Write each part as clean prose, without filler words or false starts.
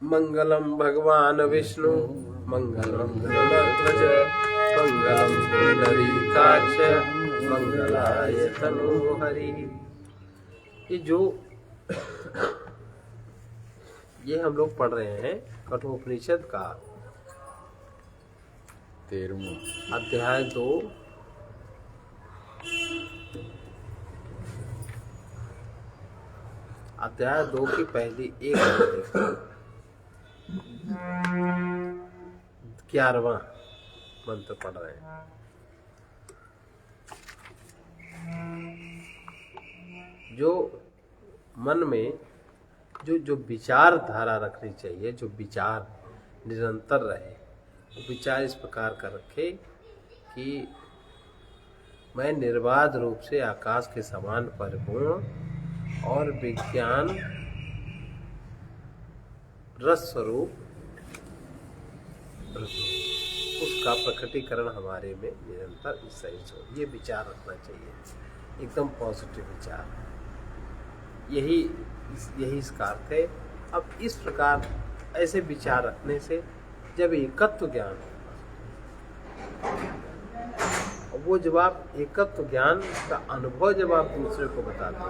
मंगलम भगवान विष्णु मंगलम गरुड़ध्वज मंगलम पुंडरीकाक्ष मंगलाय तनोहरि। ये हम लोग पढ़ रहे हैं कठोपनिषद का 13वां अध्याय 2 की पहली एक 11वां मंत्र पढ़ रहे हैं। जो मन में जो विचारधारा रखनी चाहिए, जो विचार निरंतर रहे, वो विचार इस प्रकार का रखे कि मैं निर्बाध रूप से आकाश के समान परिपूर्ण और विज्ञान रस स्वरूप उसका प्रकटीकरण हमारे में निरंतर इस सही से ये विचार रखना चाहिए, एकदम पॉजिटिव विचार। यही इसका अर्थ है। अब इस प्रकार ऐसे विचार रखने से जब एकत्व ज्ञान, वो जब आप एकत्व ज्ञान का अनुभव जब आप दूसरे को बताते हैं,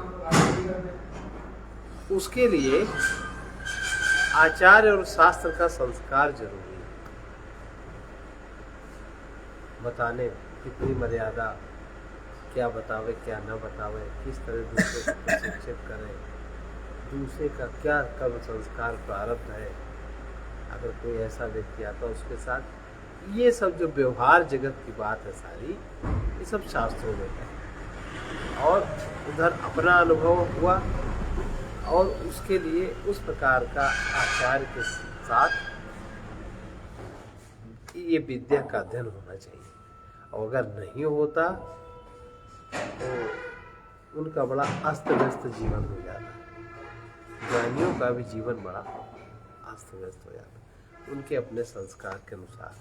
उसके लिए आचार्य और शास्त्र का संस्कार जरूरी है। बताने कितनी मर्यादा, क्या बतावे क्या न बतावे, किस तरह दूसरे को प्रशिक्षित करें, दूसरे का क्या कर्म संस्कार प्रारब्ध है। अगर कोई ऐसा व्यक्ति आता है उसके साथ, ये सब जो व्यवहार जगत की बात है सारी, ये सब शास्त्रों में है। और उधर अपना अनुभव हुआ और उसके लिए उस प्रकार का आचार्य के साथ ये विद्या का अध्ययन होना चाहिए। और अगर नहीं होता तो उनका बड़ा अस्त व्यस्त जीवन हो जाता है। ज्ञानियों का भी जीवन बड़ा अस्त व्यस्त हो जाता है उनके अपने संस्कार के अनुसार।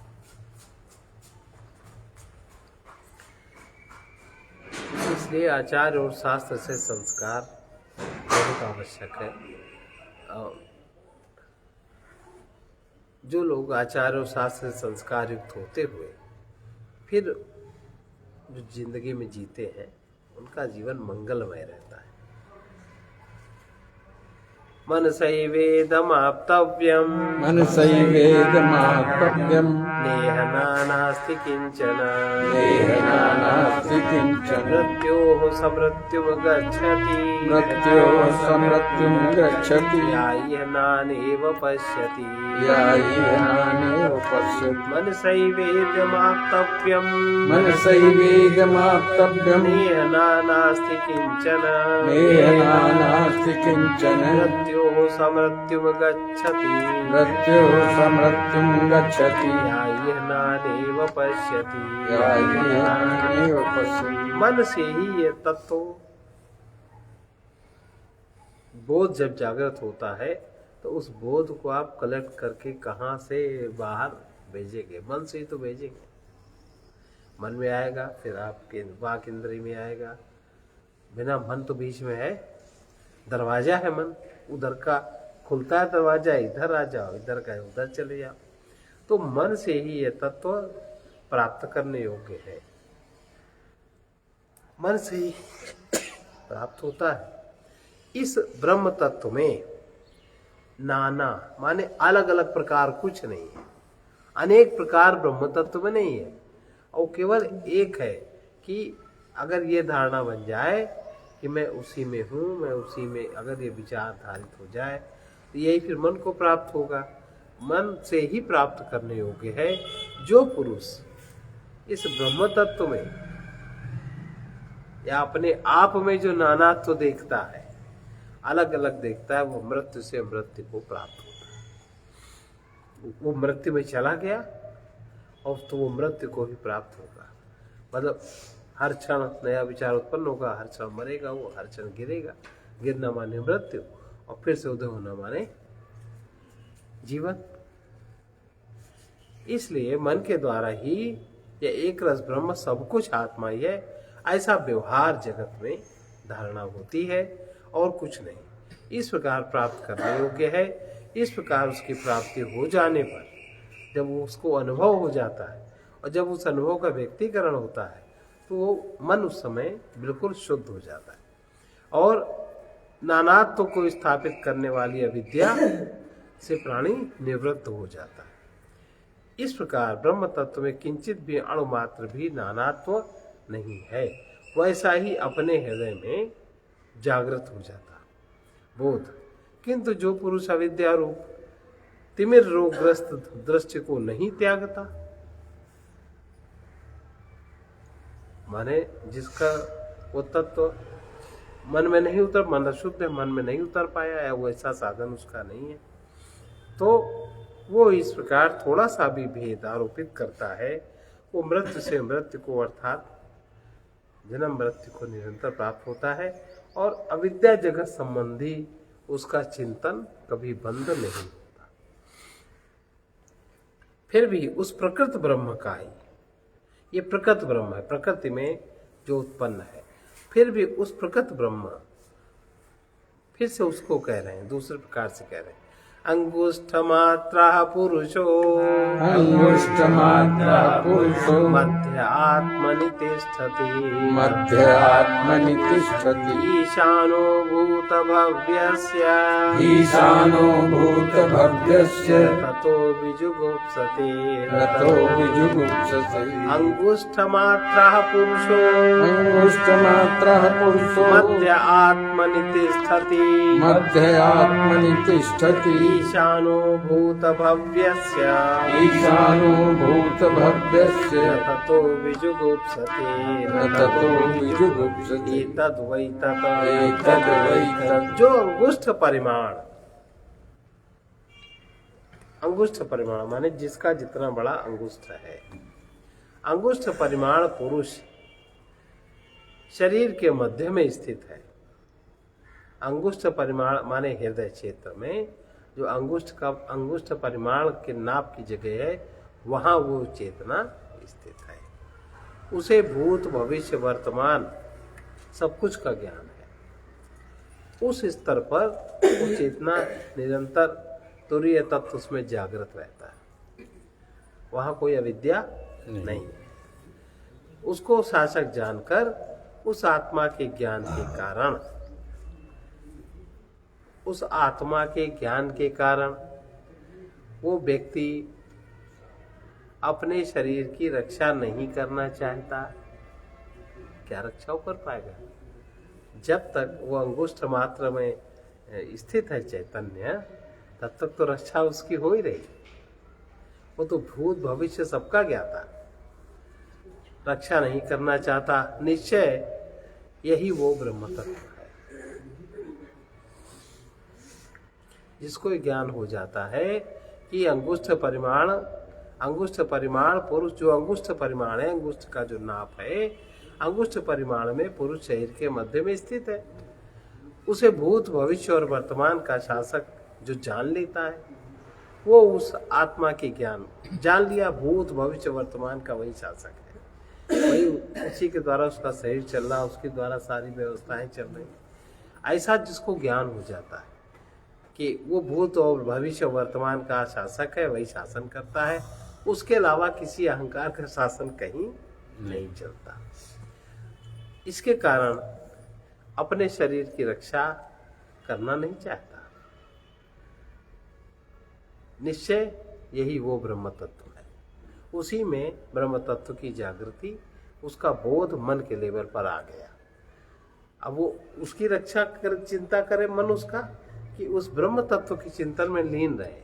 इसलिए आचार्य और शास्त्र से संस्कार बहुत आवश्यक है। जो लोग आचार्य और शास्त्र से संस्कार युक्त होते हुए फिर जो जिंदगी में जीते हैं, उनका जीवन मंगलमय रहता है। मनसैवेदमाप्तव्यम् नेह नानास्ति किंचन मृत्योः समृत्युम् गच्छति यायनानेव पश्यति मनसैवेदमाप्तव्यम् नेह नानास्ति किंचन मृत्योः समृत्युम् गच्छति यायनानेव पश्यति। मन से ही ये तत्व बोध जब जागृत होता है तो उस बोध को आप कलेक्ट करके कहाँ से बाहर भेजेंगे? मन से ही तो भेजेंगे। मन में आएगा, फिर आपके वाक इंद्रिय में आएगा। बिना मन तो बीच में है, दरवाजा है मन, उधर का खुलता है दरवाजा, इधर आ जाओ, इधर का उधर चले जाओ। तो मन से ही ये तत्व प्राप्त करने योग्य है, मन से ही प्राप्त होता है। इस ब्रह्म तत्व में नाना माने अलग अलग प्रकार कुछ नहीं है, अनेक प्रकार ब्रह्म तत्व में नहीं है। और केवल एक है कि अगर ये धारणा बन जाए कि मैं उसी में हूँ, मैं उसी में, अगर ये विचार धारित हो जाए तो यही फिर मन को प्राप्त होगा। मन से ही प्राप्त करने योग्य है। जो पुरुष इस ब्रह्म तत्व में या अपने आप में जो नानात्व देखता है, अलग अलग देखता है, वो मृत्यु से मृत्यु को प्राप्त होता है। वो मृत्यु में चला गया और तो वो मृत्यु को ही प्राप्त होगा। मतलब हर क्षण नया विचार उत्पन्न होगा, हर क्षण मरेगा, वो हर क्षण गिरेगा। गिरना माने मृत्यु और फिर से उदय होना माने जीवन। इसलिए मन के द्वारा ही यह एक रस ब्रह्म सब कुछ आत्मा ही है, ऐसा व्यवहार जगत में धारणा होती है और कुछ नहीं। इस प्रकार प्राप्त करने योग्य है। इस प्रकार उसकी प्राप्ति हो जाने पर जब उसको अनुभव हो जाता है और जब उस अनुभव का व्यक्तीकरण होता है तो वो मन उस समय बिल्कुल शुद्ध हो जाता है और नानात्व को स्थापित करने वाली अविद्या से प्राणी निवृत्त हो जाता है। इस प्रकार ब्रह्म तत्व में किंचित भी अणुमात्र भी नानात्व नहीं है, वैसा ही अपने हृदय में जागृत हो जाता बोध। किंतु जो पुरुष अविद्या रूप तिमिर रोगग्रस्त दृश्य को नहीं त्यागता, माने जिसका वो तत्व मन में नहीं उतर, मन अशुद्ध है, मन में नहीं उतर पाया है, वो ऐसा साधन उसका नहीं है, तो वो इस प्रकार थोड़ा सा भी भेद आरोपित करता है, वो मृत्यु से मृत्यु को अर्थात जन्म मृत्यु को निरंतर प्राप्त होता है और अविद्या जगत संबंधी उसका चिंतन कभी बंद नहीं होता। फिर भी उस प्रकृत ब्रह्म का ही, ये प्रकृत ब्रह्म है, प्रकृति में जो उत्पन्न है, फिर भी उस प्रकृत ब्रह्म, फिर से उसको कह रहे हैं, दूसरे प्रकार से कह रहे हैं, अंगुष्ठ मात्रा पुरुषो मध्य आत्मनि तिष्ठति ईशानो भूत भव्यस्य ततो विजुगुप्सते अंगुष्ठ मात्रा पुरुषो मध्य आत्मनि तिष्ठति ईशानो भूत भव्यस्य ततो विजुगुप्सते एतद्वै तत्। जो अंगुष्ठ परिमाण माने जिसका जितना बड़ा अंगुष्ठ है, अंगुष्ठ परिमाण पुरुष शरीर के मध्य में स्थित है। अंगुष्ठ परिमाण माने हृदय क्षेत्र में जो अंगुष्ठ परिमाण के नाप की जगह है, वहां वो चेतना स्थित है। उसे भूत भविष्य वर्तमान सब कुछ का ज्ञान है। उस स्तर पर वो चेतना निरंतर तुरीय तत्व उसमें जागृत रहता है, वहां कोई अविद्या नहीं है। उसको शासक जानकर उस आत्मा के ज्ञान के कारण, उस आत्मा के ज्ञान के कारण वो व्यक्ति अपने शरीर की रक्षा नहीं करना चाहता। क्या रक्षा वो कर पाएगा? जब तक वो अंगुष्ठ मात्र में स्थित है चैतन्य, तब तक तो रक्षा उसकी हो ही रही। वो तो भूत भविष्य सबका ज्ञाता, रक्षा नहीं करना चाहता। निश्चय यही वो ब्रह्म तत्व है जिसको ज्ञान हो जाता है कि अंगुष्ठ परिमाण पुरुष, जो अंगुष्ठ परिमाण है, अंगुष्ठ का जो नाप है, अंगुष्ठ परिमाण में पुरुष शरीर के मध्य में स्थित है। उसे भूत भविष्य और वर्तमान का शासक जो जान लेता है, वो उस आत्मा के ज्ञान जान लिया। भूत भविष्य वर्तमान का वही शासक है, वही उसी के द्वारा उसका शरीर चल रहा, उसके द्वारा सारी व्यवस्थाएं चल रही। ऐसा जिसको ज्ञान हो जाता है कि वो भूत और भविष्य वर्तमान का शासक है, वही शासन करता है, उसके अलावा किसी अहंकार का शासन कहीं नहीं चलता। इसके कारण अपने शरीर की रक्षा करना नहीं चाहता। निश्चय यही वो ब्रह्म तत्व है। उसी में ब्रह्म तत्व की जागृति, उसका बोध मन के लेवल पर आ गया। अब वो उसकी रक्षा कर, चिंता करे मन उसका कि उस ब्रह्म तत्व की चिंतन में लीन रहे,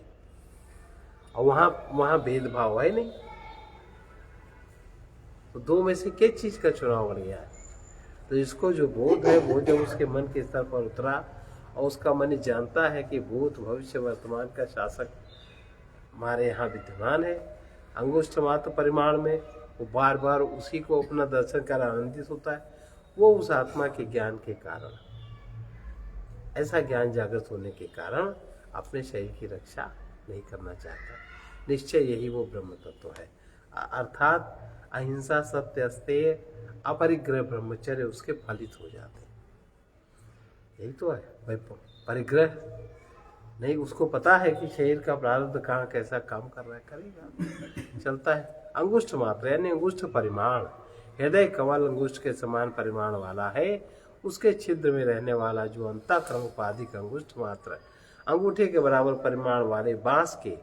और वहां भेदभाव है नहीं। तो दो में से किस चीज का चुनाव बढ़िया है? तो इसको जो बोध है, वो जब उसके मन के स्तर पर उतरा और उसका मन जानता है कि भूत भविष्य वर्तमान का शासक हमारे यहाँ विद्यमान है, अंगुष्ठ मात्र परिमाण में वो बार बार उसी को अपना दर्शन कर आनंदित होता है। वो उस आत्मा के ज्ञान के कारण, ऐसा ज्ञान जागृत होने के कारण अपने शरीर की रक्षा नहीं करना चाहता। निश्चय यही वो ब्रह्म तत्व है, अर्थात अहिंसा सत्य अस्तेय अपरिग्रह ब्रह्मचर्य उसके फलित हो जाते। यही तो है भाई, परिग्रह नहीं, उसको पता है कि शरीर का प्रारब्ध कहाँ कैसा काम कर रहा है, करेगा, चलता है। अंगुष्ठ मात्र यानी अंगुष्ठ परिमाण, हृदय कमल अंगुष्ठ के समान परिमाण वाला है। उसके छिद्र में रहने वाला जो अंतःकरण उपाधिक अंगुष्ठ मात्र अंगूठे के बराबर परिमाण वाले बांस के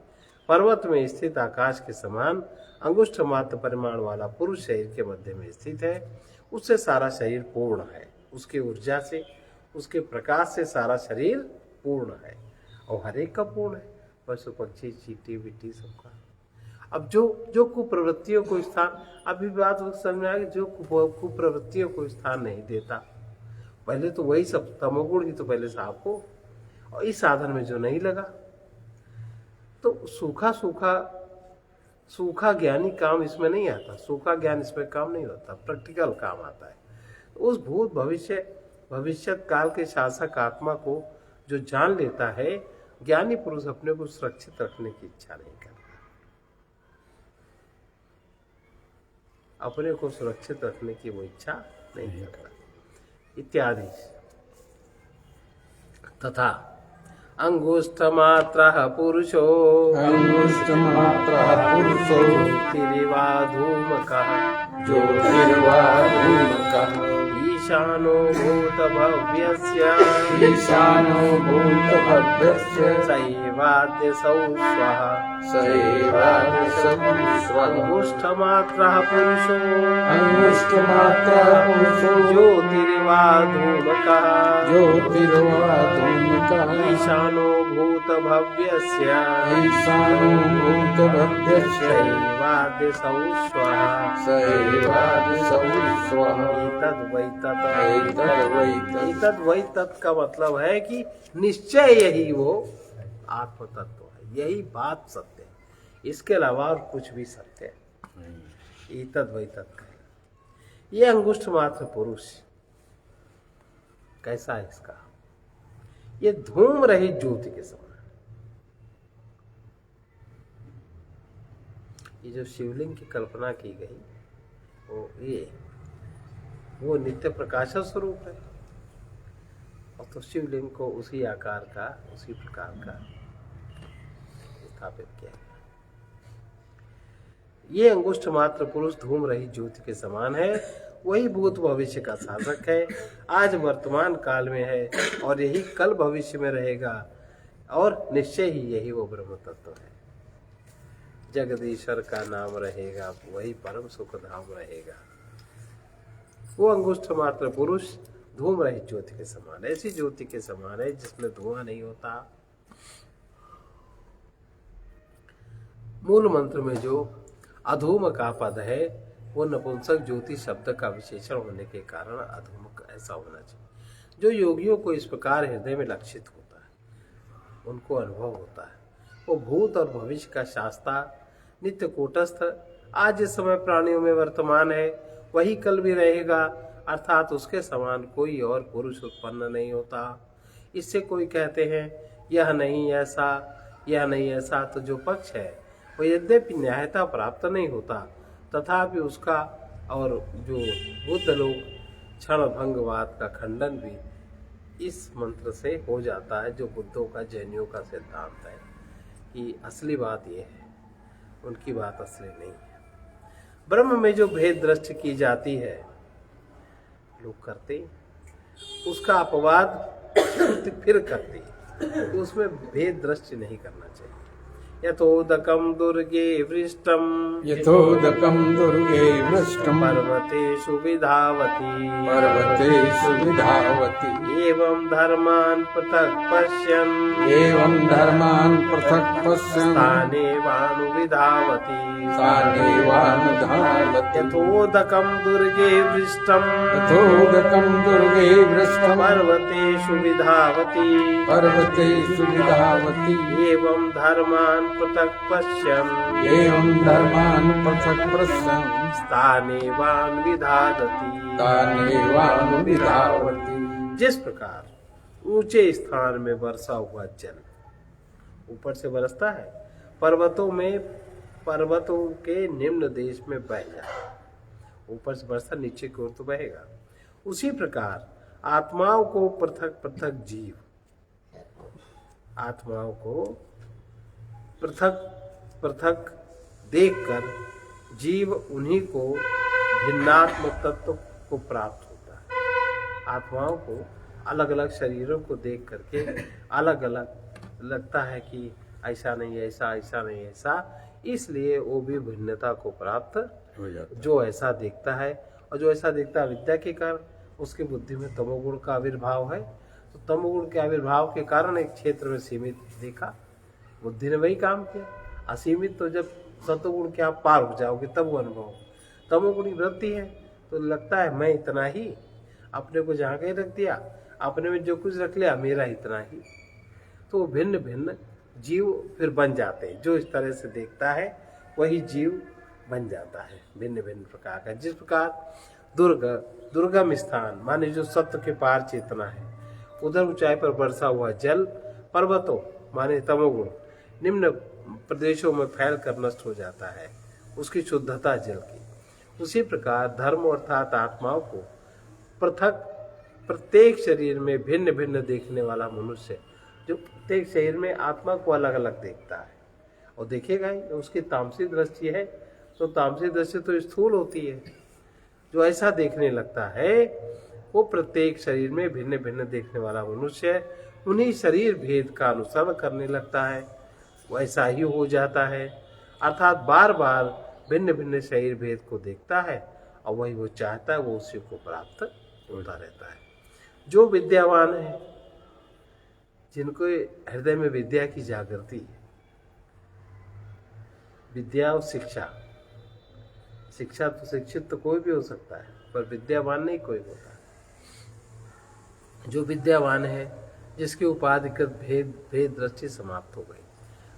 पर्वत में स्थित आकाश के समान अंगुष्ठ मात्र परिमाण वाला पुरुष शरीर के मध्य में स्थित है। उससे सारा शरीर पूर्ण है, उसकी ऊर्जा से, उसके प्रकाश से सारा शरीर पूर्ण है, और हर एक का पूर्ण है, पशु पक्षी चींटी बिट्टी सबका। अब जो कुप्रवृत्तियों को स्थान, अभी बात समझ में आ गई, जो कुप्रवृत्तियों को स्थान नहीं देता, पहले तो वही सब तमोगुण ही तो पहले साफ हो, और इस साधन में जो नहीं लगा तो सूखा ज्ञानी काम इसमें नहीं आता, सूखा ज्ञान इसमें काम नहीं होता, प्रैक्टिकल काम आता है। उस भूत भविष्य काल के शासक आत्मा को जो जान लेता है, ज्ञानी पुरुष अपने को सुरक्षित रखने की इच्छा नहीं करता, अपने को सुरक्षित रखने की वो इच्छा नहीं करता इत्यादि। तथा अंगुष्ठ मात्र पुरुषो ज्योतिरिवा धूमकः ईशानो भूतभव्यस्य सैवाद्यसौ स्वः अंगुष्ठमात्रः पुरुषो ज्योतिरिवा धूमकः ईशानो भूतभव्यस्य सैवाद्यसौ स्वः। वही तत् का मतलब है कि निश्चय यही वो आत्म तत्व है, यही बात सत्य है, इसके अलावा और कुछ भी सत्य है। ईतद वही तत्, ये अंगुष्ठ मात्र पुरुष कैसा है इसका, ये धूम रहित ज्योति के समान। ये जो शिवलिंग की कल्पना की गई वो नित्य प्रकाश स्वरूप है, और तो शिवलिंग को उसी आकार का, उसी प्रकार का स्थापित किया गया। ये अंगुष्ठ मात्र पुरुष धूम रहित ज्योति के समान है, वही भूत भविष्य का शासक है, आज वर्तमान काल में है और यही कल भविष्य में रहेगा, और निश्चय ही यही वो ब्रह्म तत्व है। जगदीश्वर का नाम रहेगा, वही परम सुख धाम रहेगा। वो अंगुष्ठ मात्र पुरुष धूम रहित ज्योति के समान, ऐसी ज्योति के समान है जिसमें धुआं नहीं होता। मूल मंत्र में जो अधूम का पद है वो नपुंसक ज्योति शब्द का विशेषण होने के कारण अधूमक ऐसा होना चाहिए। जो योगियों को इस प्रकार हृदय में लक्षित होता है, उनको अनुभव होता है, वो भूत और भविष्य का शास्ता नित्य कूटस्थ आज इस समय प्राणियों में वर्तमान है, वही कल भी रहेगा, अर्थात उसके समान कोई और पुरुष उत्पन्न नहीं होता। इससे कोई कहते हैं यह नहीं ऐसा, यह नहीं ऐसा, तो जो पक्ष है वो यद्यपि न्यायता प्राप्त नहीं होता, तथापि उसका और जो बुद्ध लोग क्षण भंगवाद का खंडन भी इस मंत्र से हो जाता है, जो बुद्धों का जैनियों का सिद्धांत है कि असली बात यह है, उनकी बात असली नहीं है। ब्रह्म में जो भेद दृष्टि की जाती है, लोग करते, उसका अपवाद फिर करते, तो उसमें भेद दृष्टि नहीं करना चाहिए। यथोदकम दुर्गे वृष्टम पर्वतेषु विधावती एवं धर्मान् पृथक् पश्यन् स्थाने वानुविधावति यथोदकम दुर्गे वृष्टम पर्वतेषु विधावती एवं धर्मान् पृथक् पश्यन् स्थाने वानुविधावति। जिस प्रकार ऊंचे स्थान में वर्षा हुआ जल ऊपर से बरसता है, पर्वतों के निम्न देश में बह जाए, ऊपर से बरसा नीचे की ओर तो बहेगा। उसी प्रकार आत्माओं को पृथक पृथक जीव आत्माओं को पृथक पृथक देखकर जीव उन्हीं को भिन्नात्म तत्व को प्राप्त होता है। आत्माओं को अलग अलग शरीरों को देख करके अलग अलग लगता है कि ऐसा नहीं ऐसा, ऐसा नहीं ऐसा, इसलिए वो भी भिन्नता को प्राप्त हो जाता। जो ऐसा देखता है और जो ऐसा देखता है विद्या के कारण, उसकी बुद्धि में तमोगुण का आविर्भाव है, तो तमोगुण के आविर्भाव के कारण एक क्षेत्र में सीमित देखा, बुद्धि ने वही काम किया। असीमित तो जब सतोगुण के आप पार हो जाओगे तब वो अनुभव। तमोगुण वृत्ति है तो लगता है मैं इतना ही, अपने को जहाँ कहीं रख दिया, अपने में जो कुछ रख लिया मेरा इतना ही, तो भिन्न भिन्न जीव फिर बन जाते हैं। जो इस तरह से देखता है वही जीव बन जाता है भिन्न भिन्न प्रकार का। जिस प्रकार दुर्गम स्थान माने जो सत्य के पार चेतना है, उधर ऊंचाई पर बरसा हुआ जल पर्वतों माने तमोगुण निम्न प्रदेशों में फैल कर नष्ट हो जाता है, उसकी शुद्धता जल की। उसी प्रकार धर्म अर्थात आत्माओं को पृथक प्रत्येक शरीर में भिन्न भिन्न देखने वाला मनुष्य, जो प्रत्येक शरीर में आत्मा को अलग अलग देखता है और देखेगा ही। उसकी तामसी दृष्टि है तो तामसी दृष्टि तो स्थूल होती है। जो ऐसा देखने लगता है वो प्रत्येक शरीर में भिन्न भिन्न देखने वाला मनुष्य उन्हीं शरीर भेद का अनुसरण करने लगता है, वैसा ही हो जाता है। अर्थात बार बार भिन्न भिन्न शरीर भेद को देखता है और वही वो चाहता है, वो उसी को प्राप्त होता रहता है। जो विद्यावान है, जिनको हृदय में विद्या की जागृति है, विद्या और शिक्षा, शिक्षा तो शिक्षित तो कोई भी हो सकता है पर विद्यावान नहीं कोई होता। जो विद्यावान है, जिसकी उपाधिकृत भेद दृष्टि समाप्त हो गई।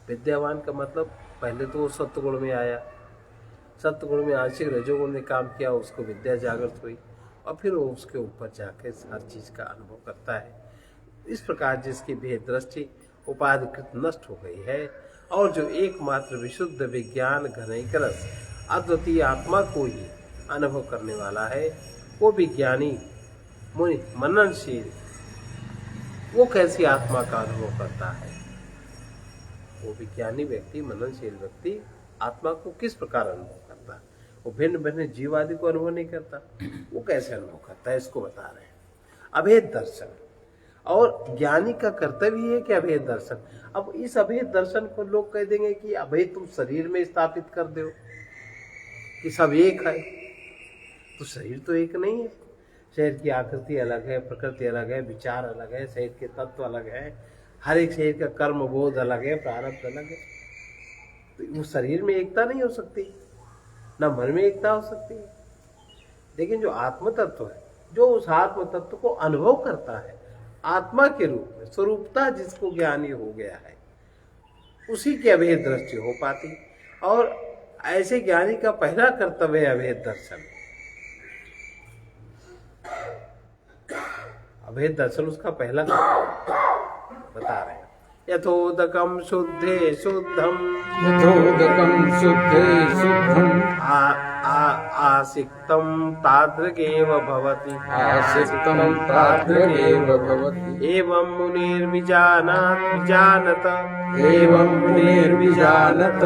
विद्यावान का मतलब पहले तो वो सत्वगुण में आया, सत्वगुण में आंशिक रजोगुण ने काम किया, उसको विद्या जागृत हुई और फिर वो उसके ऊपर जाके हर चीज का अनुभव करता है। इस प्रकार जिसकी भेद दृष्टि उपाधिकृत नष्ट हो गई है और जो एकमात्र विशुद्ध विज्ञान घनैक रस अद्वितीय आत्मा को ही अनुभव करने वाला है, वो विज्ञानी मुनि मननशील, वो कैसी आत्मा का अनुभव करता है। वो विज्ञानी व्यक्ति, मननशील व्यक्ति आत्मा को किस प्रकार अनुभव करता है। वो भिन्न भिन्न जीव आदि को अनुभव नहीं करता, वो कैसे अनुभव करता है, इसको बता रहे हैं। अभेद दर्शन, और ज्ञानी का कर्तव्य है कि अभेद दर्शन। अब इस अभेद दर्शन को लोग कह देंगे कि अभेद तुम शरीर में स्थापित कर दो कि सब एक है, तो शरीर तो एक नहीं है। शरीर की आकृति अलग है, प्रकृति अलग है, विचार अलग है, शरीर के तत्व अलग है, हर एक शरीर का कर्म बोध अलग है, प्रारब्ध अलग है। तो वो शरीर में एकता नहीं हो सकती, ना मन में एकता हो सकती है। लेकिन जो आत्म तत्व है, जो उस आत्म तत्व को अनुभव करता है आत्मा के रूप में, स्वरूपता जिसको ज्ञानी हो गया है, उसी की अभेद दृष्टि हो पाती। और ऐसे ज्ञानी का पहला कर्तव्य है अभेद दर्शन। अभेद दर्शन उसका पहला बता रहे हैं। यथोदकम शुद्धे शुद्धम, यथोदकम शुद्धे शुद्धम, आसिक्तम तादृगेव भवति, आसिक्तम तादृगेव भवति। एवं मुनिर्विजानत, एवं मुनिर्विजानत,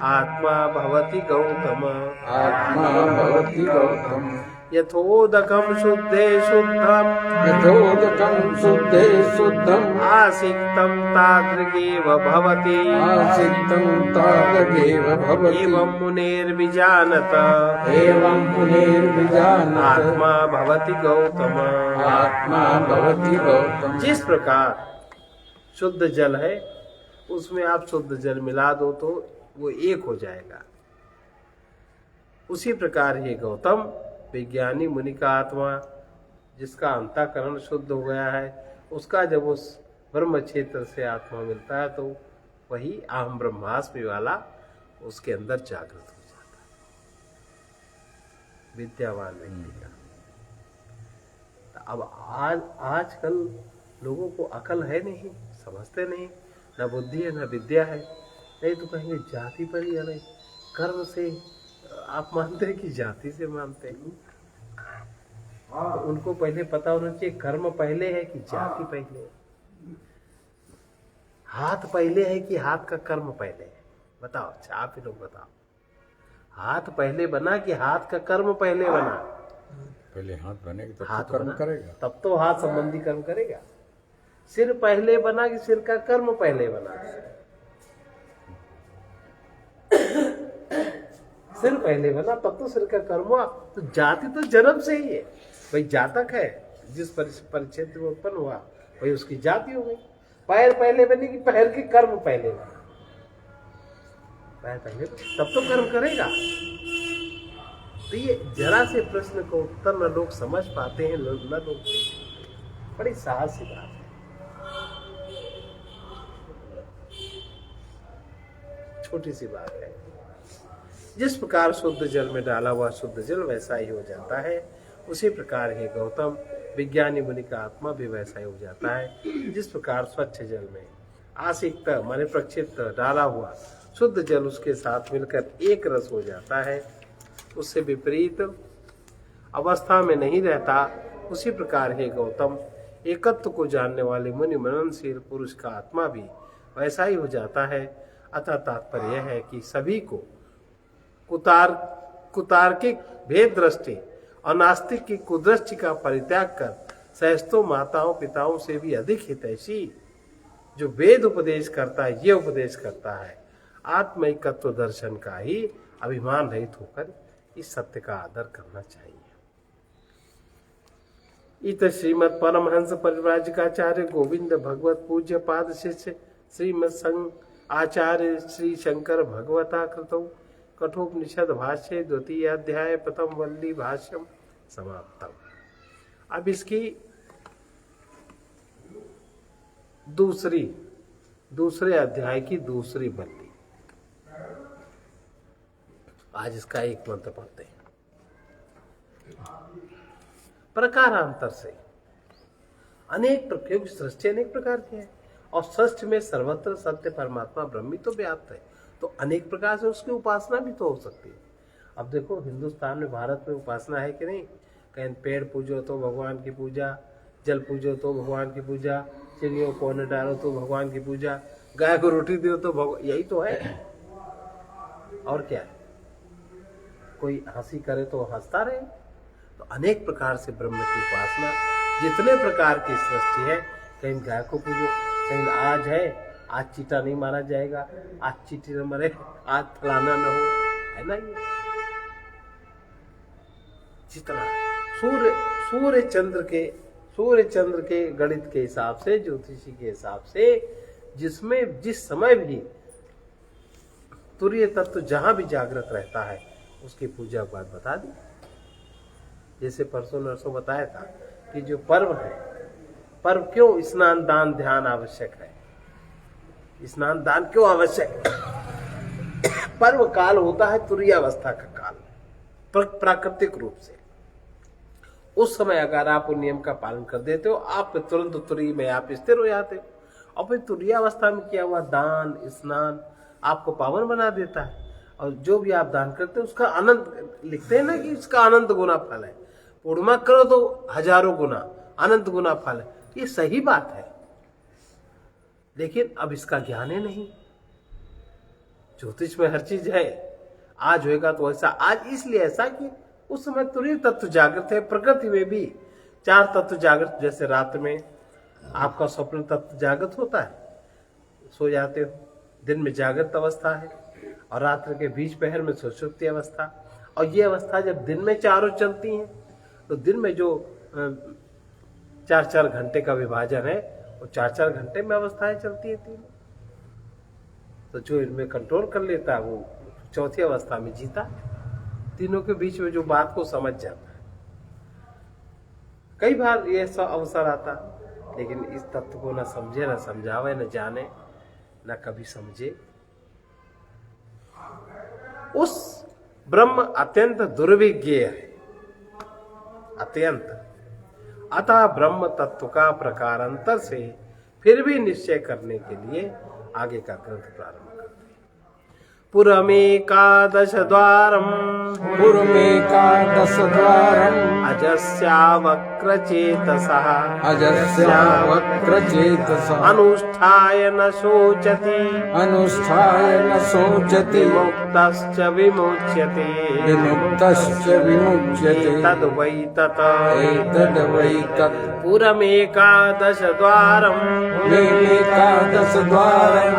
आत्मा भवति गौतम, आत्मा भवति गौतम। यथोदकम शुद्धे शुद्धम, यथोदकम शुद्धे शुद्धम, आसिक्तम तादृगेव भवति, आसिक्तम तादृगेव भवति। एवं मुनिर्विजानत, एवं मुनिर्विजानत, आत्मा भवति गौतम, आत्मा भवति गौतम। जिस प्रकार शुद्ध जल है उसमें आप शुद्ध जल मिला दो तो वो एक हो जाएगा, उसी प्रकार ये गौतम विज्ञानी मुनि का आत्मा, जिसका अंतःकरण शुद्ध हो गया है, उसका जब उस ब्रह्म क्षेत्र से आत्मा मिलता है तो वही अहम ब्रह्मास्मि वाला उसके अंदर जागृत हो जाता है विद्यावान व्यक्ति का। अब आजकल लोगों को अकल है नहीं, समझते नहीं, न बुद्धि है न विद्या है। नहीं तो कहेंगे जाति पर ही है, कर्म से आप मानते हैं कि जाति से मानते हैं। तो उनको पहले पता होना चाहिए कर्म पहले है कि जाति पहले है। हाथ पहले है कि हाथ का कर्म पहले है? बताओ, अच्छा आप ही लोग बताओ, हाथ पहले बना कि हाथ का कर्म पहले बना? पहले हाथ बनेगा तब हाथ तो कर्म बना, करेगा। तब तो हाथ संबंधी कर्म करेगा। सिर पहले बना कि सिर का कर्म पहले बना? सिर पहले बना तब तो सिर का कर्म हुआ। तो जाति तो जन्म से ही है भाई, जातक है, जिस परिक्षेत्र में उत्पन्न हुआ वही उसकी जाति हो गई। पैर पहले बने कि पैर के कर्म पहले बना? पैर पहले तब तो कर्म करेगा। तो ये जरा से प्रश्न को उत्तर न लोग समझ पाते हैं, न लोग, बड़ी साहसी बात है। छोटी सी बात है। जिस प्रकार शुद्ध जल में डाला हुआ शुद्ध जल वैसा ही हो जाता है, उसी प्रकार ही गौतम विज्ञानी मुनि का आत्मा भी वैसा ही हो जाता है। जिस प्रकार स्वच्छ जल में आसिक्त माने प्रक्षिप्त डाला हुआ शुद्ध जल उसके साथ मिलकर एक रस हो जाता है, उससे विपरीत अवस्था में नहीं रहता, उसी प्रकार हे गौतम एकत्व को जानने वाले मुनि मननशील पुरुष का आत्मा भी वैसा ही हो जाता है। अतः तात्पर्य यह है कि सभी को कुतार्किक भेद दृष्टि और नास्तिक की कुदृष्टि का परित्याग कर सहस्तों माताओं पिताओं से भी अधिक हितैषी जो वेद उपदेश करता है, ये उपदेश करता है आत्मैकत्व दर्शन का ही अभिमान रहित होकर इस सत्य का आदर करना चाहिए। इत श्रीमद परमहंस परिव्राजकाचार्य गोविंद भगवत पूज्य पाद शिष्य श्रीमद संघ आचार्य श्री शंकर भगवता कृतौ कठोपनिषद भाष्य द्वितीय अध्याय प्रथम वल्ली भाष्यम समाप्तम। अब इसकी दूसरे अध्याय की दूसरी वल्ली, आज इसका एक मंत्र पढ़ते हैं। प्रकारांतर से अनेक क्योंकि सृष्टि अनेक प्रकार की है और सृष्टि में सर्वत्र सत्य परमात्मा ब्रह्मी तो व्याप्त है, तो अनेक प्रकार से उसकी उपासना भी तो हो सकती है। अब देखो हिंदुस्तान में, भारत में उपासना है कि नहीं? कहीं पेड़ पूजो तो भगवान की पूजा, जल पूजो तो भगवान की पूजा, चिड़ियों को अन्न डालो तो भगवान की पूजा, गाय को रोटी दो तो भगवान, यही तो है। और क्या है? कोई हंसी करे तो हंसता रहे। तो अनेक प्रकार से ब्रह्म की उपासना, जितने प्रकार की सृष्टि है, कहीं गाय को पूजो, कहीं आज है आज चीटा नहीं मारा जाएगा, आज चीटी न मरे, आज फलाना न हो, है ना? ये जितना सूर्य चंद्र के गणित के हिसाब से, ज्योतिषी के हिसाब से, जिसमें जिस समय भी तुरीय तत्व जहां भी जागृत रहता है उसकी पूजा के बाद बता दी। जैसे परसों नरसों बताया था कि जो पर्व है, पर्व क्यों स्नान दान ध्यान आवश्यक है, स्नान दान क्यों आवश्यक है? पर्व काल होता है तुरीयावस्था का काल, प्राकृतिक रूप से। उस समय अगर आप उन नियम का पालन कर देते हो, आप तुरंत तुरी में आप स्थिर हो जाते हो, और फिर तुरीयावस्था में किया हुआ दान स्नान आपको पावन बना देता है। और जो भी आप दान करते हो उसका अनंत, लिखते हैं ना कि इसका अनंत गुना फल है, पूर्णिमा करो तो हजारों गुना अनंत गुना फल है। ये सही बात है, लेकिन अब इसका ज्ञान है नहीं। ज्योतिष में हर चीज है, आज होएगा तो ऐसा, आज इसलिए ऐसा कि उस समय तुरीय तत्व जागृत है। प्रकृति में भी 4 तत्व जागृत, जैसे रात में आपका स्वप्न तत्व जागृत होता है, सो जाते हो, दिन में जागृत अवस्था है, और रात्रि के बीच पहर में सुषुप्ति अवस्था। और ये अवस्था जब दिन में चारों चलती हैं, तो दिन में जो 4-4 घंटे का विभाजन है, वो 4-4 घंटे में अवस्थाएं चलती है तीनों। तो जो इनमें कंट्रोल कर लेता है वो चौथी अवस्था में जीता, तीनों के बीच में जो बात को समझ जाता है। कई बार ये सब अवसर आता, लेकिन इस तत्व को न समझे, न समझावे, न जाने, न कभी समझे। उस ब्रह्म अत्यंत दुर्विज्ञेय है, अत्यंत। अतः ब्रह्म तत्व का प्रकारांतर से फिर भी निश्चय करने के लिए आगे का ग्रंथ प्रारंभ करते हैं। पुरमेकादश द्वारम् पुरमेकादशद्वारम् अजस्यावक्रचेतसः अजस्यावक्रचेतसः अनुष्ठाय न शोचति अनुष्ठाय न शोचति विमुक्तश्च विमुच्यते विमुक्तश्च विमुच्यते तद्वै तत् एतद्वै तत् पुरमेकादश द्वारम् पुरमेकादशद्वारम्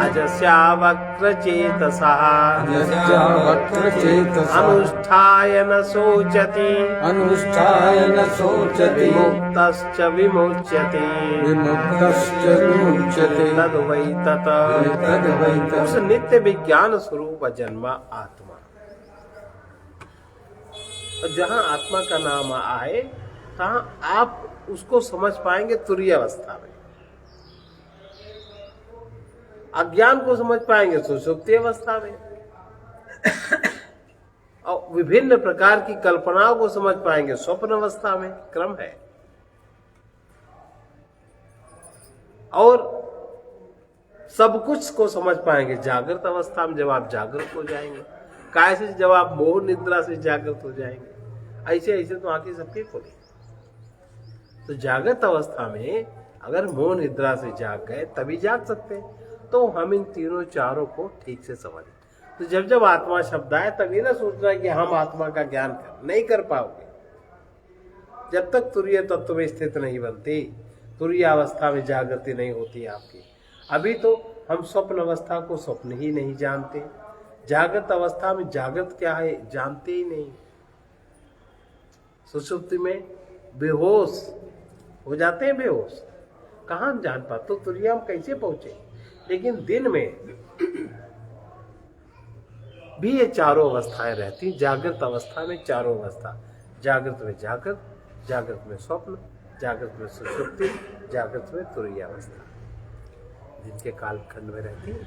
अजस्यावक्रचेतसः अजस्यावक्रचेतसः अनुष्ठाय न शोचति अनुष्ठाय न शोचति विमुक्तश्च विमुच्यते विमुक्तश्च विमुच्यते तद्वै तत् एतद्वै तत् उस नित्य विज्ञान स्वरूप जन्मा आत्मा। और जहाँ आत्मा का नाम आए तहाँ आप उसको समझ पाएंगे तुरीय अवस्था में, अज्ञान को समझ पाएंगे सुषुप्ति अवस्था में, और विभिन्न प्रकार की कल्पनाओं को समझ पाएंगे स्वप्न अवस्था में। क्रम है। और सब कुछ को समझ पाएंगे जागृत अवस्था में, जब आप जागृत हो जाएंगे। कैसे? जब आप मोह निद्रा से जागृत हो जाएंगे। ऐसे ऐसे तो आंखें सबके खोली। तो जागृत अवस्था में अगर मोह निद्रा से जाग गए तभी जाग सकते हैं। तो हम इन तीनों चारों को ठीक से समझें। तो जब जब आत्मा शब्द आए तभी ना सोचना कि हम आत्मा का ज्ञान नहीं कर पाओगे। जब तक तुरीय तत्व में स्थित नहीं बनती, तुरीय अवस्था में जागृति नहीं होती आपकी। अभी तो हम स्वप्न अवस्था को स्वप्न ही नहीं जानते, जागृत अवस्था में जागृत क्या है जानते ही नहीं। सुषुप्ति में बेहोश हो जाते हैं। बेहोश कहाँ हम जान पाते? तो तुरीय हम कैसे पहुंचे? लेकिन दिन में भी ये चारों अवस्थाएं रहती। जागृत अवस्था में चारों अवस्था, जागृत में जागृत, जागृत में स्वप्न, जागृत में सुषुप्ति, जागृत में तुरीय अवस्था दिन के कालखंड में रहती है।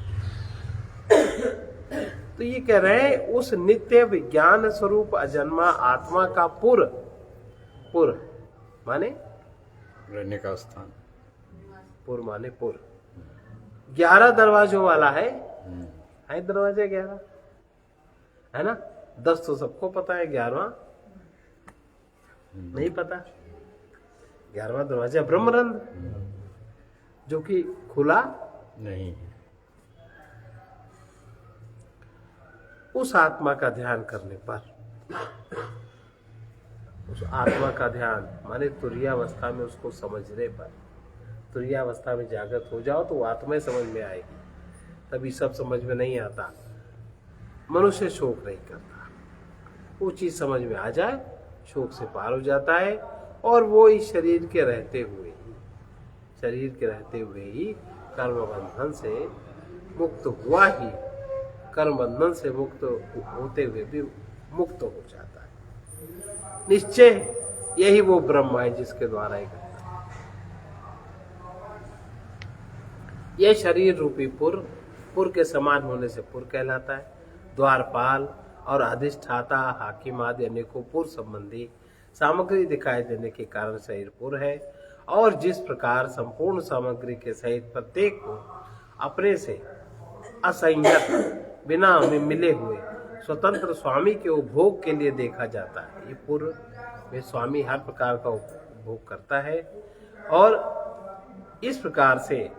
तो ये कह रहे हैं उस नित्य विज्ञान स्वरूप अजन्मा आत्मा का पुर, पुर माने रहने का स्थान, पुर माने पुर, 11 दरवाजों वाला है दरवाजे 11 है ना। 10 तो सबको पता है, 11वां नहीं पता। 11वां दरवाजा ब्रह्मरंध्र, जो कि खुला नहीं। उस आत्मा का ध्यान करने पर, उस आत्मा का ध्यान माने तुरीय अवस्था में उसको समझने पर, तुरीय अवस्था में जागृत हो जाओ तो वो आत्मा समझ में आएगी। तभी सब समझ में नहीं आता। मनुष्य शोक नहीं करता, वो चीज समझ में आ जाए शोक से पार हो जाता है। और वो इस शरीर के रहते हुए ही कर्म बंधन से मुक्त हुआ ही, कर्म बंधन से मुक्त होते हुए भी मुक्त हो जाता है। निश्चय यही वो ब्रह्म है जिसके द्वारा ही करता है। यह शरीर रूपी पुर के समान होने से पुर कहलाता है। द्वारपाल और अधिष्ठाता, हाकिम आदि अनेकों पुर संबंधी सामग्री दिखाई देने के कारण शरीर पुर है। और जिस प्रकार संपूर्ण सामग्री के सहित प्रत्येक को अपने से असंयत बिना मिले हुए स्वतंत्र स्वामी के उपभोग के लिए देखा जाता है, ये पुर में स्वामी हर प्रकार का उपभोग करता है। और इस प्रकार से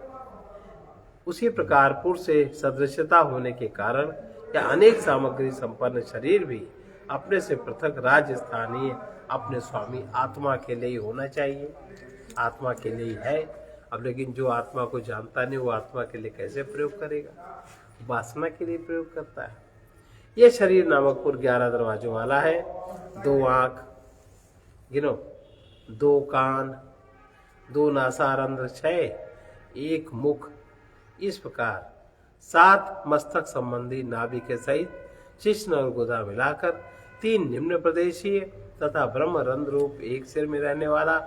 उसी प्रकार पुर से सदृश्यता होने के कारण या अनेक सामग्री संपन्न शरीर भी अपने से पृथक राज्य स्थानीय अपने स्वामी आत्मा के लिए ही होना चाहिए। आत्मा के लिए ही है। अब लेकिन जो आत्मा को जानता नहीं वो आत्मा के लिए कैसे प्रयोग करेगा? वासना के लिए प्रयोग करता है। यह शरीर नामक पुर 11 दरवाजों वाला है। 2 आंख गिनो, 2 कान, 2 नासारंध्र 6, 1 मुख, इस प्रकार 7 मस्तक संबंधी नाभि के सहित शिश्न और गुदा मिलाकर 3 निम्न प्रदेशीय तथा ब्रह्म रंध्र रूप 1 सिर में रहने वाला।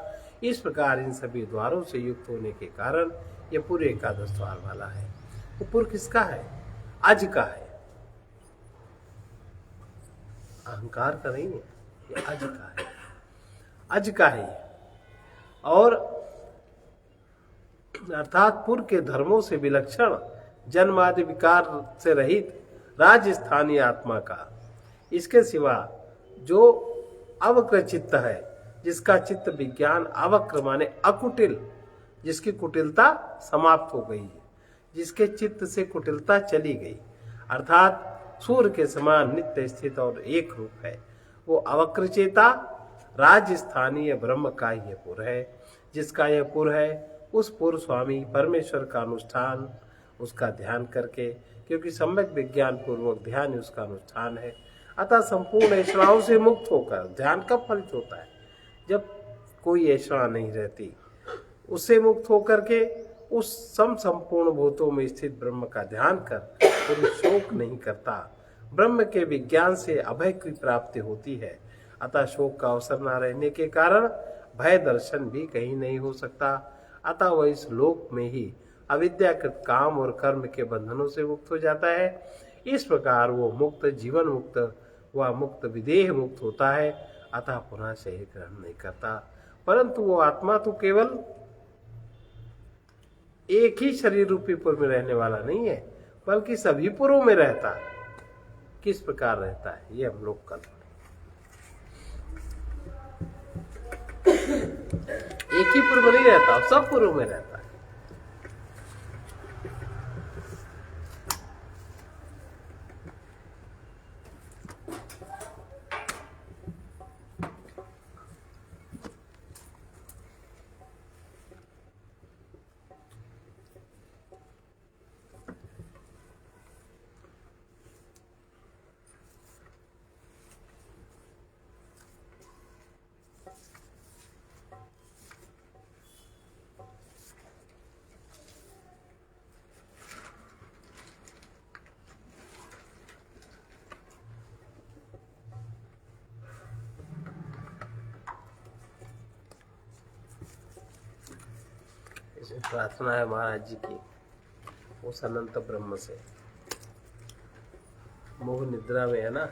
इस प्रकार इन सभी द्वारों से युक्त होने के कारण यह पूरे 11 द्वार वाला है। वो पुर किसका है? अज का है, अहंकार का नहीं है, ये अज का है। अज का है और अर्थात पुर के धर्मों से विलक्षण, जन्मादि विकार से रहित, राजस्थानी आत्मा का। इसके सिवा जो अवक्र चित्त है, जिसका चित्त विज्ञान अवक्र माने अकुटिल, जिसकी कुटिलता समाप्त हो गई है, जिसके चित्त से कुटिलता चली गई, अर्थात सूर्य के समान नित्य स्थित और एक रूप है, वो अवक्र चेता राजस्थानीय ब्रह्म का यह पुर है। जिसका यह पुर है, उस पुर स्वामी परमेश्वर का अनुष्ठान, उसका ध्यान करके, क्योंकि सम्यक विज्ञान पूर्वक ध्यान ही उसका अनुष्ठान है, अतः संपूर्ण ऐषणाओं से मुक्त होकर, ध्यान कब फलित होता है? जब कोई ऐषणा नहीं रहती, उससे मुक्त होकर के उस संपूर्ण भूतों में स्थित ब्रह्म का ध्यान कर कोई शोक नहीं करता। ब्रह्म के विज्ञान से अभय की प्राप्ति होती है, अतः शोक का अवसर न रहने के कारण भय दर्शन भी कहीं नहीं हो सकता। अतः वह इस लोक में ही अविद्याकृत काम और कर्म के बंधनों से मुक्त हो जाता है। इस प्रकार वो मुक्त, जीवन मुक्त, वह मुक्त विदेह मुक्त होता है, अतः पुनः शरीर ग्रहण नहीं करता। परंतु वो आत्मा तो केवल एक ही शरीर रूपी पुर में रहने वाला नहीं है, बल्कि सभी पुरों में रहता है। किस प्रकार रहता है, ये हम लोग कल एक ही पुर में नहीं रहता, सब पुरों में रहता है। प्रार्थना है महाराज जी की उस अनंत ब्रह्म से। मोह निद्रा में है ना,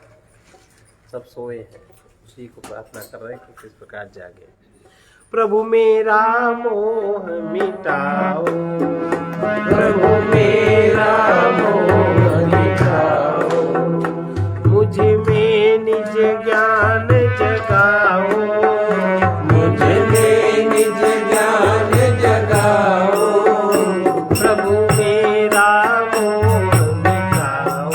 सब सोए हैं, उसी को प्रार्थना कर रहे हैं कि किस प्रकार जागे। प्रभु मेरा मोह मिटाओ, प्रभु मेरा मोह मिटाओ, मुझ में निज ज्ञान जगाओ, मुझ में निज ज्ञान जगाओ, प्रभु मेरा मोह मिटाओ,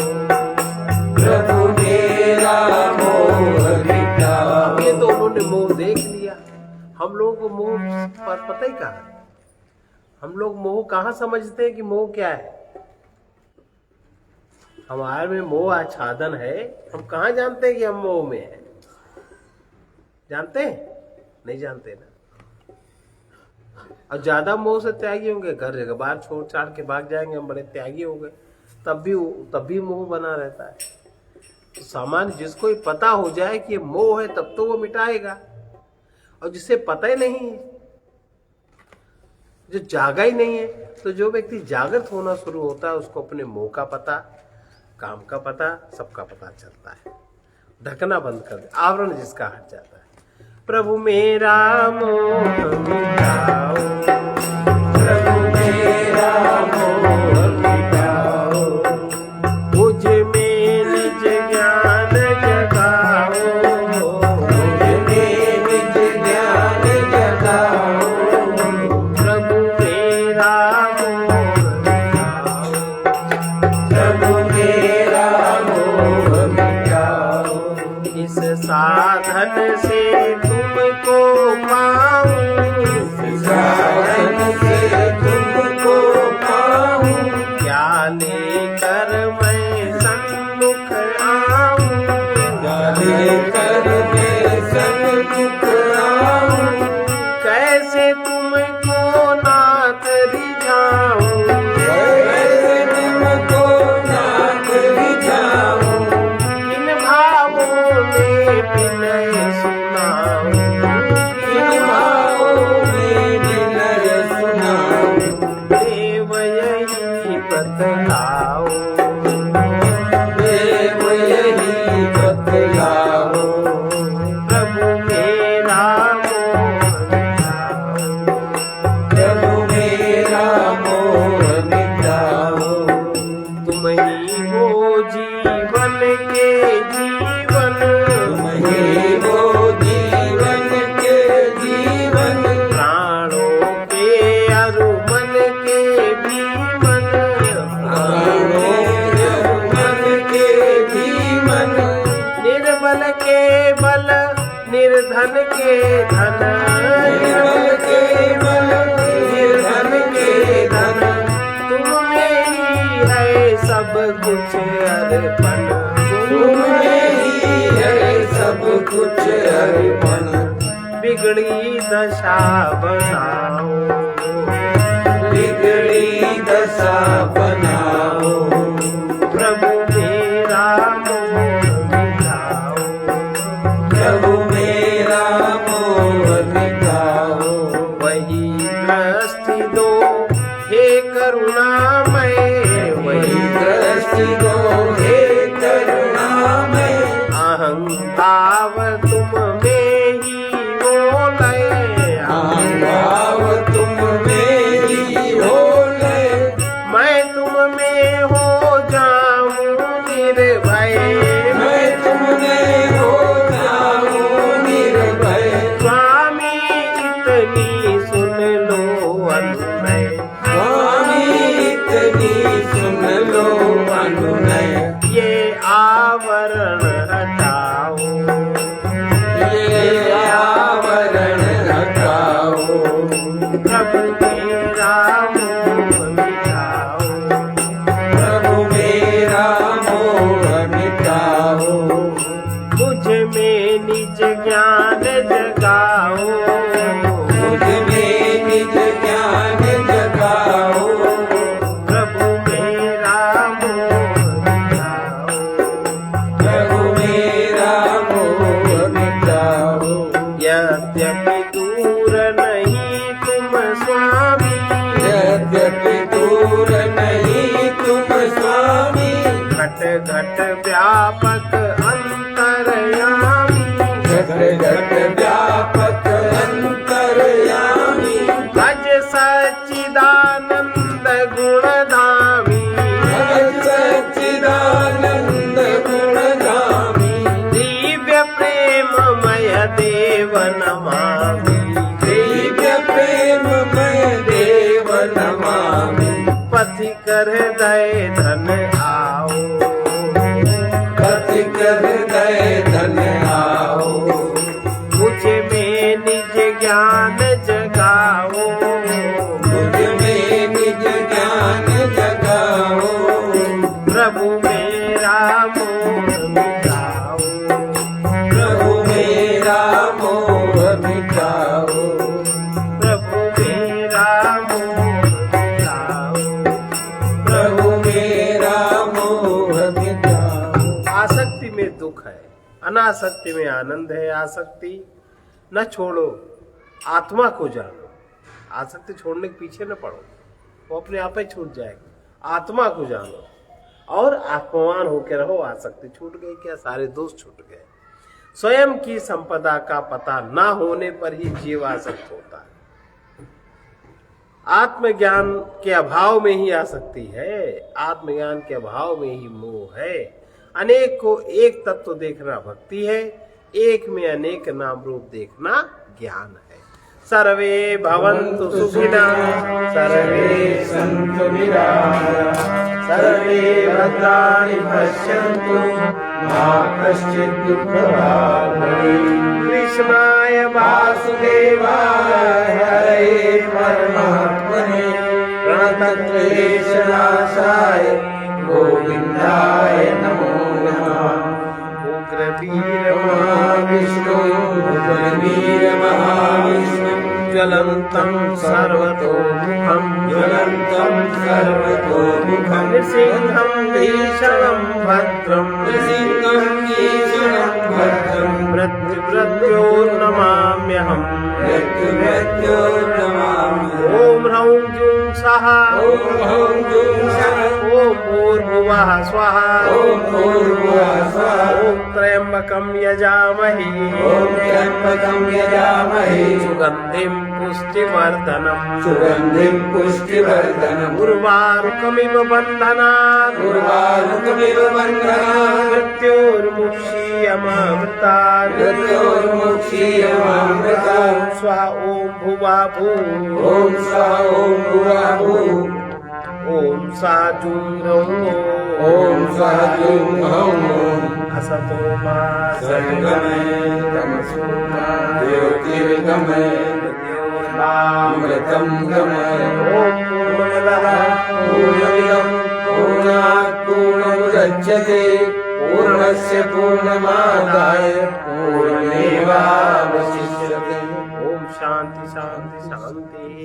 प्रभु मेरा मोह मिटाओ। ये तो उन्होंने मोह देख लिया। हम लोग को मोह पर पता ही कहाँ है? हम लोग मोह कहाँ समझते हैं कि मोह क्या है? हमारे में मोह आच्छादन है, हम कहाँ जानते हैं कि हम मोह में हैं? जानते हैं? नहीं जानते ना। और ज्यादा मोह से त्यागी होंगे, घर जगह बाहर छोड़ छाड़ के भाग जाएंगे, हम बड़े त्यागी हो गए, तब भी मोह बना रहता है। तो सामान्य जिसको ही पता हो जाए कि ये मोह है, तब तो वो मिटाएगा। और जिसे पता ही नहीं है, जो जागा ही नहीं है, तो जो व्यक्ति जागृत होना शुरू होता है, उसको अपने मोह का पता, काम का पता, सबका पता चलता है। ढकना बंद कर दे, आवरण जिसका हट जाता है। प्रभु मेरा मोह मिटाओ, प्रभु मेरा मोह मिटाओ, मुझ में निज ज्ञान जगाओ, मुझ में निज ज्ञान जगाओ, प्रभु मेरा मोह मिटाओ, प्रभु मेरा मोह मिटाओ। इस साधन से तुमको पाऊं, इस साधन से तुमको पाऊं, क्या लेकर मैं सन्मुख आऊं, जीवन के जीवन, तुम ही हो जीवन के जीवन, प्राणों के अरु मन के भी मन, प्राणों के मन के जीवन, निर्बल के बल निर्धन के धन, निर्बल के बल निर्धन के धन, तुम में ही है सब कुछ अर्पण, तुम में ही है सब कुछ अर्पण, बिगड़ी दशा बनाओ, बिगड़ी दशा बनाओ, प्रभु मेरा मोह मिटाओ, प्रभु मेरा मोह मिटाओ, वही दृष्टि दो हे करुणामय, वही दृष्टि दो हे करुणामय, अहंभाव तुम में ही हो लय, भाव तुम में ही हो लय, मैं तुम में हो जाऊं निर्भय, मैं तुम में हो जाऊं निर्भय, स्वामी इतनी सुन लो अनुनय, स्वामी इतनी सुन लो अनुनय, ये आवरण हटाओ, ये आवरण हटाओ, प्रभु मेरा मोह मिटाओ, प्रभु मेरा मोह मिटाओ, मुझ में निज ज्ञान जगाओ, मुझ में निज ज्ञान जगाओ, प्रभु मेरा मोह मिटाओ, प्रभु मेरा मोह मिटाओ, यद्यपि दूर नहीं तुम स्वामी, यद्यपि दूर नहीं तुम स्वामी, घट घट व्यापक अंतरयामी, घट घट व्यापक अंतरयामी, भज सच्चिदानंद गुणधामी, सच्चिदानंद गुणगामी, दिव्य प्रेममय देव नमामि, दिव्य प्रेममय देव नमामि, पथिक हृदय धन आओ, पथिक हृदय धन आओ, मुझ में निज ज्ञान जगाओ, मुझ में निज ज्ञान जगाओ, प्रभु मेरा मोह मिटाओ, प्रभु मेरा मोह मिटाओ, प्रभु मेरा मोह मिटाओ, प्रभु मेरा मोह मिटाओ, आसक्ति में दुख है, अनासक्ति में आनंद है, आसक्ति न छोड़ो, आत्मा को जानो, आसक्ति छोड़ने के पीछे न पड़ो, वो अपने आप ही छूट जाएगी, आत्मा को जानो और आत्मवान होकर रहो, आसक्ति छूट गई क्या, सारे दोष छूट गए। स्वयं की संपदा का पता ना होने पर ही जीव आसक्त होता है, आत्मज्ञान के अभाव में ही आसक्ति है, आत्मज्ञान के अभाव में ही मोह है, अनेक को एक तत्व देखना भक्ति है, एक में अनेक नाम रूप देखना ज्ञान है। सर्वे भवन्तु सुखिनः, सर्वे सन्तु निरामयाः, सर्वे भद्राणि पश्यन्तु, मा कश्चित् दुःखभाग् भवेत्। कृष्णाय वासुदेवाय हरे परमात्मने प्रणतक्लेशनाशाय गोविन्दाय नमो नमः। उग्रवीर महाविष्णु उग्रवीर महाविष्णु ज्वलन्तं सर्वतोमुखं ज्वलन्तं सर्वतोमुखं नृसिंहं भीषणं भद्रं नृसिंहं भीषणं भद्रं मृत्युमृत्योर्नमाम्यहम् मृत्युमृत्यो नमामि। ॐ ह्रौं जूं सः ॐ हौं जुं सः ॐ भूर्भुवः स्वः ॐ भूर्भुवः स्वः ॐ त्रयं त्र्यंबकं यजामहे ॐ त्र्यंबकं यजामहे सुगन्धिं पुष्टिवर्धनम् सुगन्धिं पुष्टिवर्धनम् उर्वारुकमिव बन्धनात् उर्वारुकमिव बन्धनात् मृत्योर्मुक्षीयमामृतात् मृत्योर्मुक्षीयमामृतात् स्वः ॐ भुवा भू ॐ स्वः ॐ भुवा भूः ॐ सा जुं रौं ॐ स्वः जुं हौं असतो मा सद्गमय तमसो मा ज्योतिर्गमय मृत्योर्मामृतं गमय ॐ पूर्णमदः पूर्णमिदं पूर्णात् पूर्णमुदच्यते पूर्णस्य पूर्णमादाय पूर्णमेवावशिष्यते ॐ शान्ति शान्ति शान्तिः